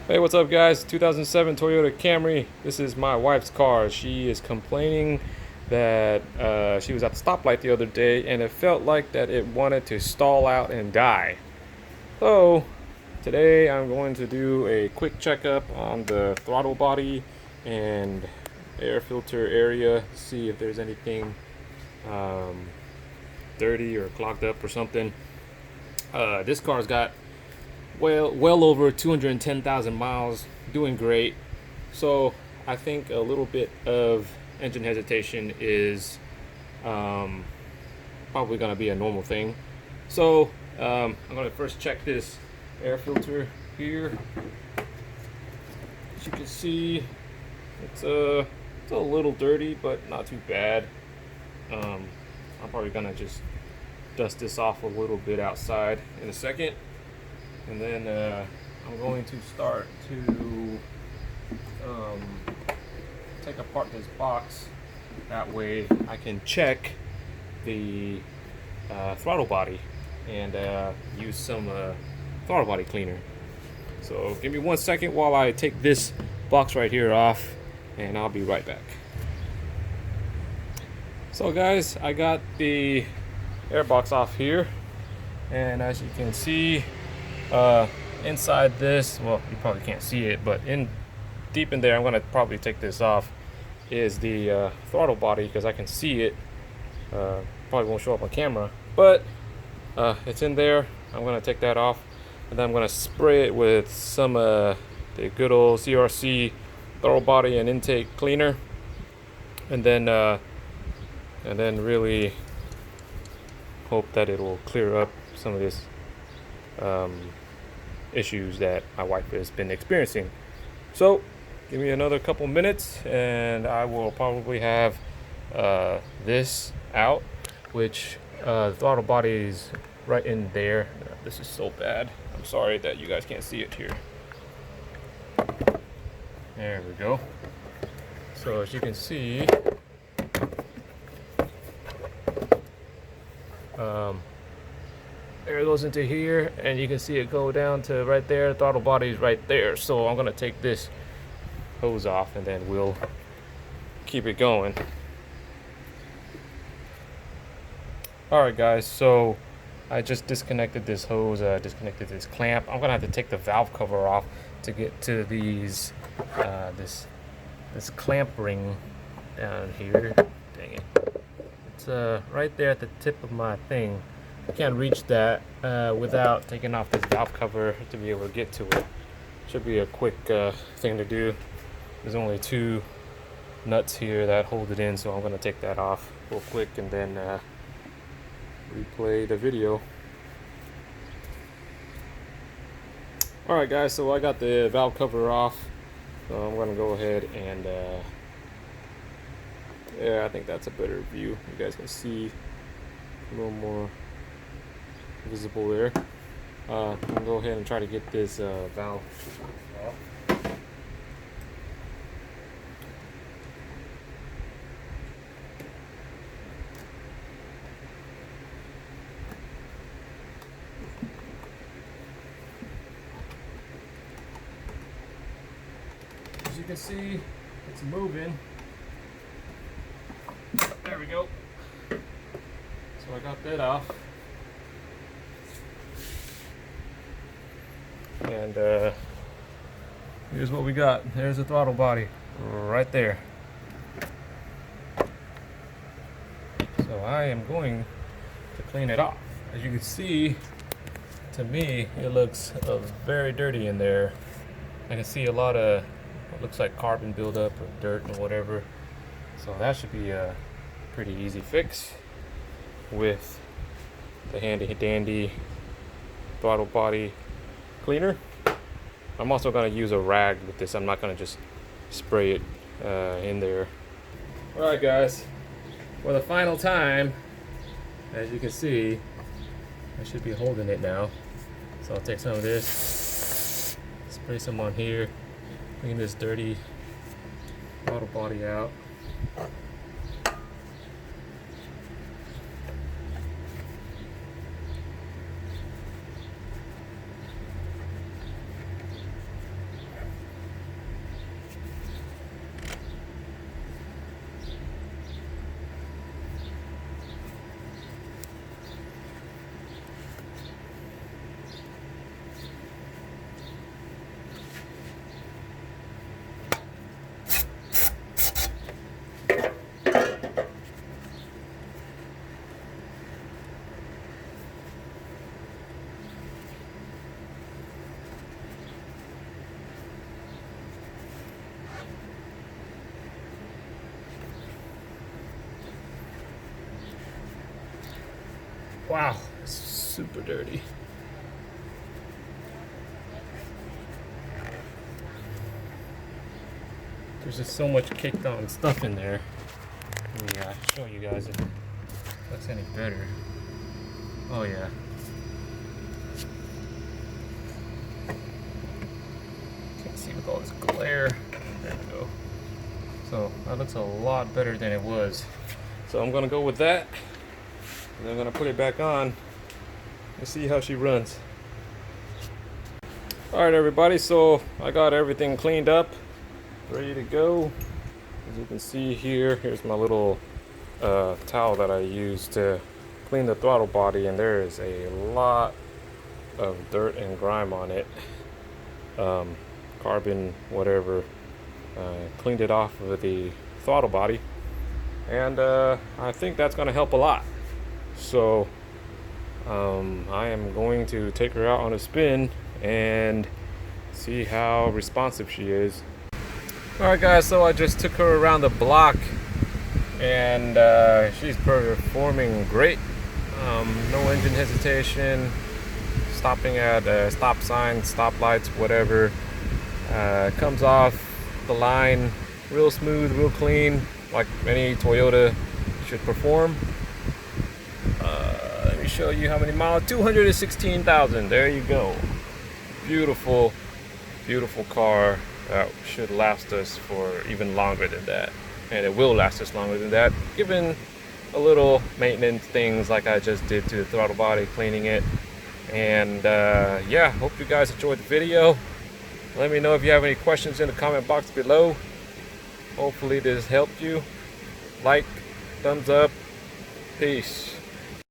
Hey, what's up, guys? 2007 Toyota Camry. This is my wife's car. She is complaining that she was at the stoplight the other day and it felt like that it wanted to stall out and die. So, today I'm going to do a quick checkup on the throttle body and air filter area, see if there's anything um, dirty or clogged up or something. This car's got well over 210,000 miles, doing great. So I think a little bit of engine hesitation is probably going to be a normal thing. So I'm going to first check this air filter here. As you can see, it's a little dirty, but not too bad. I'm probably going to just dust this off a little bit outside in a second. And then I'm going to start to take apart this box. That way I can check the throttle body and use some throttle body cleaner. So give me 1 second while I take this box right here off, and I'll be right back. So guys, I got the air box off here, and as you can see, inside this, well, you probably can't see it, but deep in there, I'm going to probably take this off, is the throttle body, because I can see it. Probably won't show up on camera, but it's in there. I'm going to take that off, and then I'm going to spray it with some the good old CRC throttle body and intake cleaner, and then really hope that it will clear up some of this issues that my wife has been experiencing. So give me another couple minutes and I will probably have this out, which the throttle body is right in there. This is so bad. I'm sorry that you guys can't see it here. There we go. So as you can see, air goes into here, and you can see it go down to right there. Throttle body is right there. So I'm gonna take this hose off, and then we'll keep it going. All right, guys. So I just disconnected this hose, disconnected this clamp. I'm gonna have to take the valve cover off to get to these this clamp ring down here. Dang it! It's right there at the tip of my thing. I can't reach that without taking off this valve cover to be able to get to it. Should be a quick thing to do. There's only 2 nuts here that hold it in, so I'm going to take that off real quick and then replay the video. Alright guys, so I got the valve cover off, so I'm going to go ahead and yeah, I think that's a better view. You guys can see a little more visible there. I'm gonna go ahead and try to get this valve off. As you can see, it's moving. There we go. So I got that off. And here's what we got. There's the throttle body right there. So I am going to clean it off. As you can see, to me, it looks very dirty in there. I can see a lot of what looks like carbon buildup or dirt and whatever. So that should be a pretty easy fix with the handy dandy throttle body cleaner. I'm also going to use a rag with this. I'm not going to just spray it in there. Alright guys, for the final time, as you can see, I should be holding it now. So I'll take some of this, spray some on here, clean this dirty throttle body out. Wow, it's super dirty. There's just so much caked on stuff in there. Let me show you guys if it looks any better. Oh yeah. Can't see with all this glare. There we go. So that looks a lot better than it was. So I'm gonna go with that. And I'm gonna put it back on and see how she runs. Alright everybody, so I got everything cleaned up, ready to go. As you can see here, here's my little towel that I use to clean the throttle body, and there is a lot of dirt and grime on it. Carbon, whatever. Cleaned it off of the throttle body, and I think that's going to help a lot. So I am going to take her out on a spin and see how responsive she is. Alright guys, so I just took her around the block, and she's performing great. No engine hesitation, stopping at stop signs, stop lights, whatever. Comes off the line real smooth, real clean, like any Toyota should perform. Let me show you how many miles. 216,000. There you go. Beautiful, beautiful car that should last us for even longer than that, and it will last us longer than that, given a little maintenance things like I just did to the throttle body, cleaning it. And yeah, hope you guys enjoyed the video. Let me know if you have any questions in the comment box below. Hopefully this helped you. Like, thumbs up, peace.